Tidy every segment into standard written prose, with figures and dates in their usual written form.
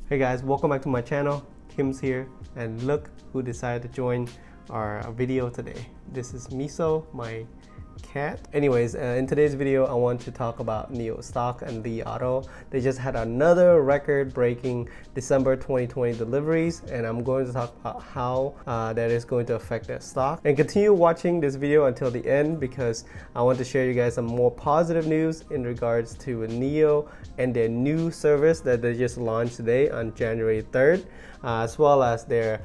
Hey guys, welcome back to my channel. Kim's here, and look who decided to join our video today. This is Miso, my cat. Anyways, in today's video, I want to talk about NIO Stock and Li Auto. They just had another record-breaking December 2020 deliveries, and I'm going to talk about how that is going to affect their stock. And continue watching this video until the end because I want to share you guys some more positive news in regards to NIO and their new service that they just launched today on January 3rd, as well as their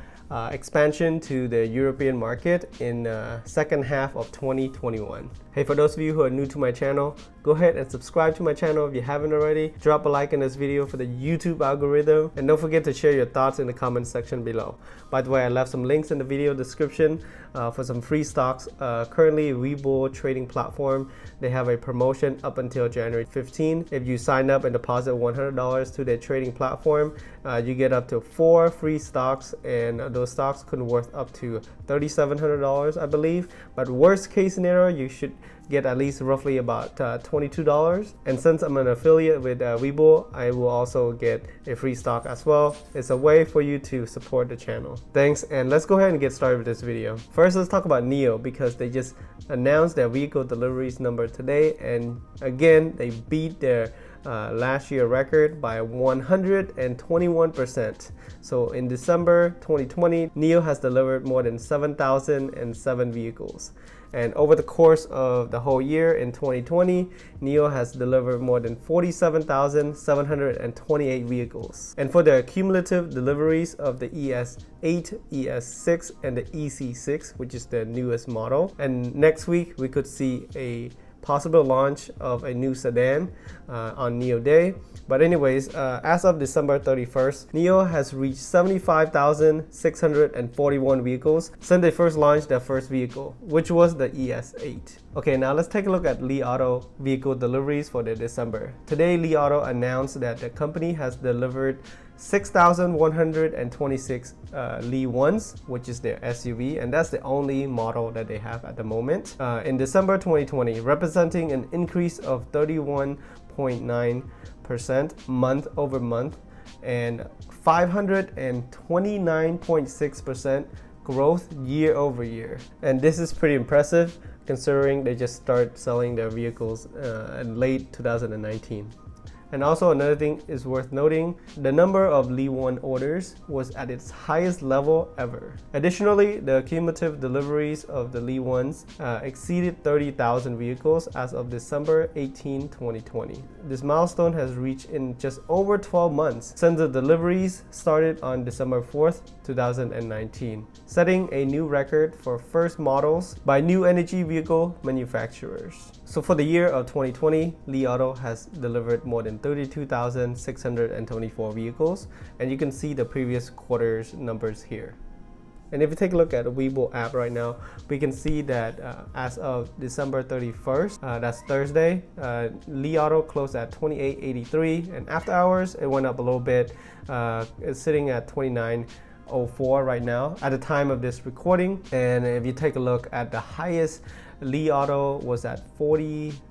expansion to the European market in second half of 2021. Hey, for those of you who are new to my channel, go ahead and subscribe to my channel if you haven't already. Drop a like in this video for the YouTube algorithm, and don't forget to share your thoughts in the comment section below. By the way, I left some links in the video description for some free stocks. Currently, Webull trading platform, they have a promotion up until January 15. If you sign up and deposit $100 to their trading platform, you get up to 4 free stocks, and those stocks could be worth up to $3,700, I believe. But worst case scenario, you should get at least roughly about $22. And since I'm an affiliate with Webull, I will also get a free stock as well. It's a way for you to support the channel. Thanks, and let's go ahead and get started with this video. First, let's talk about NIO because they just announced their vehicle deliveries number today, and again, they beat their last year record by 121%. So in December 2020, NIO has delivered more than 7,007 vehicles. And over the course of the whole year in 2020, NIO has delivered more than 47,728 vehicles. And for the cumulative deliveries of the ES8, ES6, and the EC6, which is the newest model. And next week, we could see a possible launch of a new sedan on NIO Day. But anyways, as of December 31st, NIO has reached 75,641 vehicles since they first launched their first vehicle, which was the ES8. Okay, now let's take a look at Li Auto vehicle deliveries for the December. Today, Li Auto announced that the company has delivered 6,126 Li Ones, which is their SUV, and that's the only model that they have at the moment. In December 2020, representing an increase of 31.9% month over month and 529.6% growth year over year. And this is pretty impressive considering they just started selling their vehicles in late 2019. And also another thing is worth noting, the number of Li One orders was at its highest level ever. Additionally, the cumulative deliveries of the Li Ones exceeded 30,000 vehicles as of December 18, 2020. This milestone has reached in just over 12 months since the deliveries started on December 4th, 2019, setting a new record for first models by new energy vehicle manufacturers. So for the year of 2020, Li Auto has delivered more than 32,624 vehicles, and you can see the previous quarter's numbers here. And if you take a look at the Webull app right now, we can see that as of December 31st, that's Thursday, Li Auto closed at 2883, and after hours it went up a little bit. It's sitting at 2904 right now at the time of this recording. And if you take a look at the highest, Li Auto was at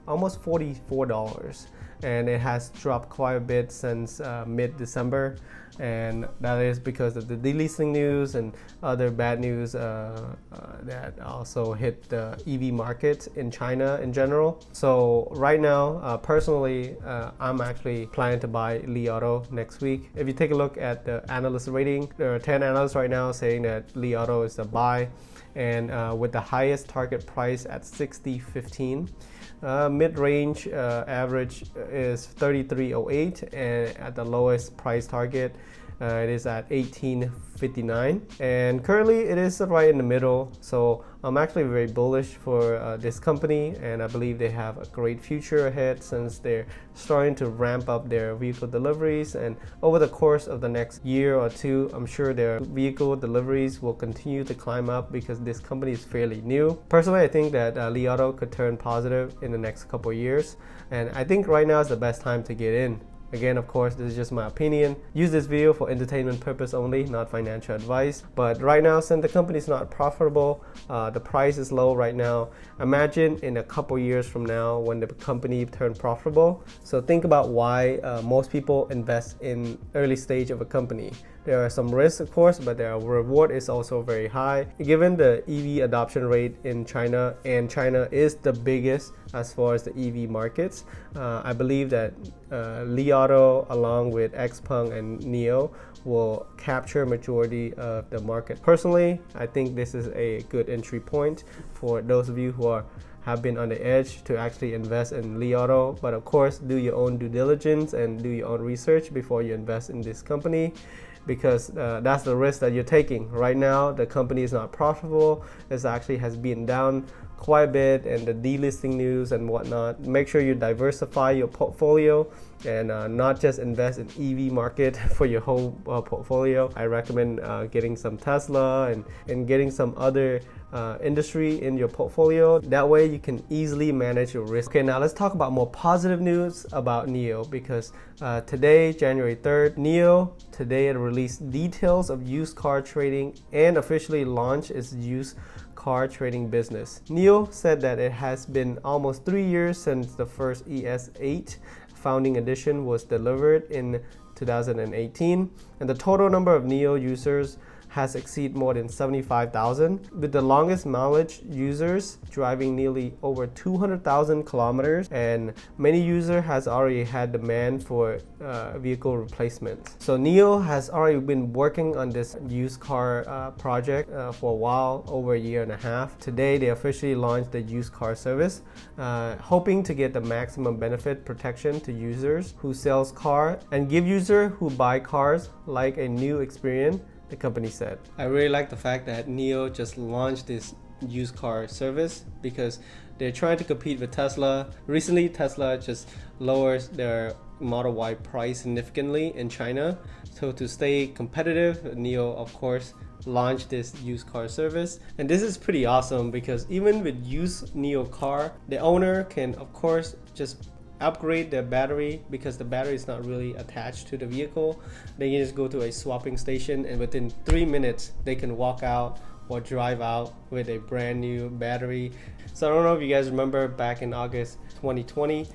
almost $44, and it has dropped quite a bit since mid-December, and that is because of the delisting news and other bad news that also hit the EV market in China in general. So right now, personally, I'm actually planning to buy Li Auto next week. If you take a look at the analyst rating, there are 10 analysts right now saying that Li Auto is a buy, and with the highest target price at $60.15. Mid-range average is $33.08, and at the lowest price target it is at $18.59, and currently it is right in the middle. So I'm actually very bullish for this company, and I believe they have a great future ahead since they're starting to ramp up their vehicle deliveries, and over the course of the next year or two, I'm sure their vehicle deliveries will continue to climb up because this company is fairly new. Personally, I think that Li Auto could turn positive in the next couple of years, and I think right now is the best time to get in. Again, of course, this is just my opinion. Use this video for entertainment purpose only, not financial advice. But right now, since the company is not profitable, the price is low right now. Imagine in a couple years from now when the company turn profitable. So think about why most people invest in early stage of a company. There are some risks, of course, but the reward is also very high. Given the EV adoption rate in China, and China is the biggest as far as the EV markets, I believe that Li Auto along with XPeng and NIO will capture majority of the market. Personally, I think this is a good entry point for those of you who have been on the edge to actually invest in Li Auto. But of course, do your own due diligence and do your own research before you invest in this company, because that's the risk that you're taking. Right now, the company is not profitable. It actually has been down quite a bit, and the delisting news and whatnot. Make sure you diversify your portfolio and not just invest in EV market for your whole portfolio. I recommend getting some Tesla and getting some other industry in your portfolio. That way you can easily manage your risk. Okay, now let's talk about more positive news about NIO, because today, January 3rd, NIO today released details of used car trading and officially launched its used car trading business. NIO said that it has been almost 3 years since the first ES8 founding edition was delivered in 2018, and the total number of NIO users has exceeded more than 75,000, with the longest mileage users driving nearly over 200,000 kilometers, and many users has already had demand for vehicle replacements. So NIO has already been working on this used car project for a while, over a year and a half. Today they officially launched the used car service, hoping to get the maximum benefit protection to users who sells car and give users who buy cars like a new experience, the company said. I really like the fact that NIO just launched this used car service because they're trying to compete with Tesla. Recently, Tesla just lowers their Model Y price significantly in China. So to stay competitive, NIO, of course, launched this used car service. And this is pretty awesome because even with used NIO car, the owner can, of course, just upgrade their battery, because the battery is not really attached to the vehicle. They can just go to a swapping station and within 3 minutes they can walk out or drive out with a brand new battery. So I don't know if you guys remember back in August 2020,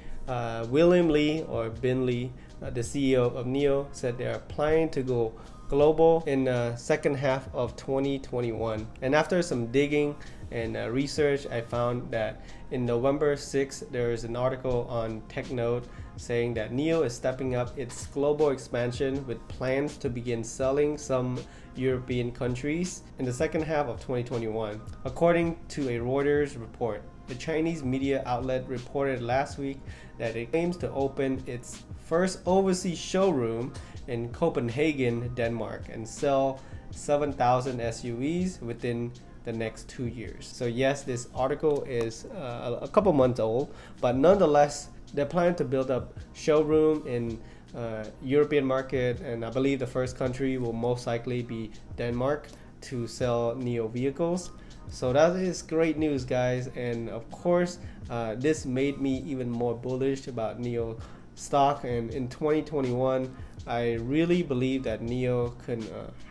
William Li, or Bin Li, the CEO of NIO, said they are planning to go global in the second half of 2021. And after some digging and research, I found that in November 6th, there is an article on TechNode saying that NIO is stepping up its global expansion with plans to begin selling some European countries in the second half of 2021. According to a Reuters report, the Chinese media outlet reported last week that it aims to open its first overseas showroom in Copenhagen, Denmark, and sell 7,000 SUVs within the next 2 years. So yes, this article is a couple months old, but nonetheless, they're planning to build up showroom in European market, and I believe the first country will most likely be Denmark to sell NIO vehicles. So that is great news, guys, and of course this made me even more bullish about NIO stock. And in 2021, I really believe that NIO can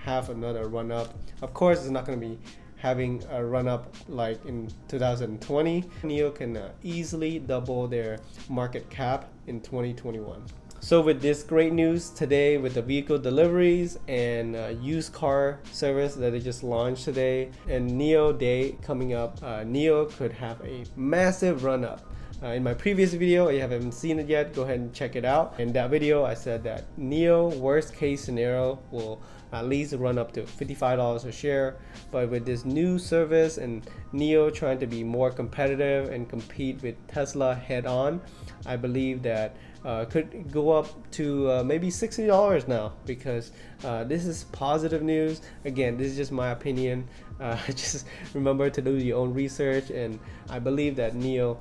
have another run up. Of course, it's not going to be having a run up like in 2020. NIO can easily double their market cap in 2021. So with this great news today with the vehicle deliveries and used car service that they just launched today, and NIO Day coming up, NIO could have a massive run up. In my previous video, if you haven't seen it yet, go ahead and check it out. In that video, I said that NIO worst case scenario will at least run up to $55 a share. But with this new service and NIO trying to be more competitive and compete with Tesla head on, I believe that could go up to maybe $60 now, because this is positive news. Again, this is just my opinion. Just remember to do your own research, and I believe that NIO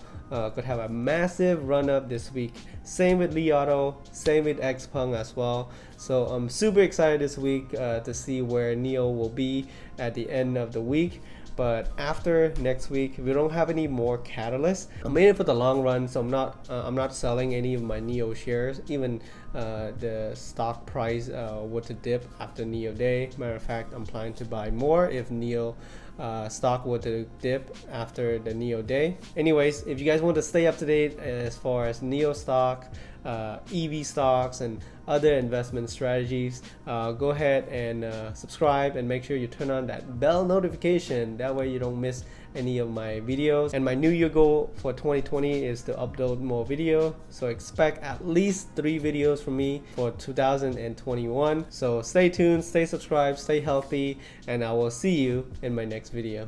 could have a massive run up this week. Same with Li Auto, same with XPeng as well. So I'm super excited this week to see where NIO will be at the end of the week. But after next week, we don't have any more catalysts. I'm in it for the long run, so I'm not selling any of my NIO shares. Even the stock price were to dip after NIO day. Matter of fact, I'm planning to buy more if NIO stock were to dip after the NIO day. Anyways, if you guys want to stay up to date as far as NIO stock, EV stocks, and other investment strategies, go ahead and subscribe and make sure you turn on that bell notification. That way you don't miss any of my videos. And my New Year goal for 2020 is to upload more video. So expect at least 3 videos from me for 2021. So stay tuned, stay subscribed, stay healthy, and I will see you in my next video.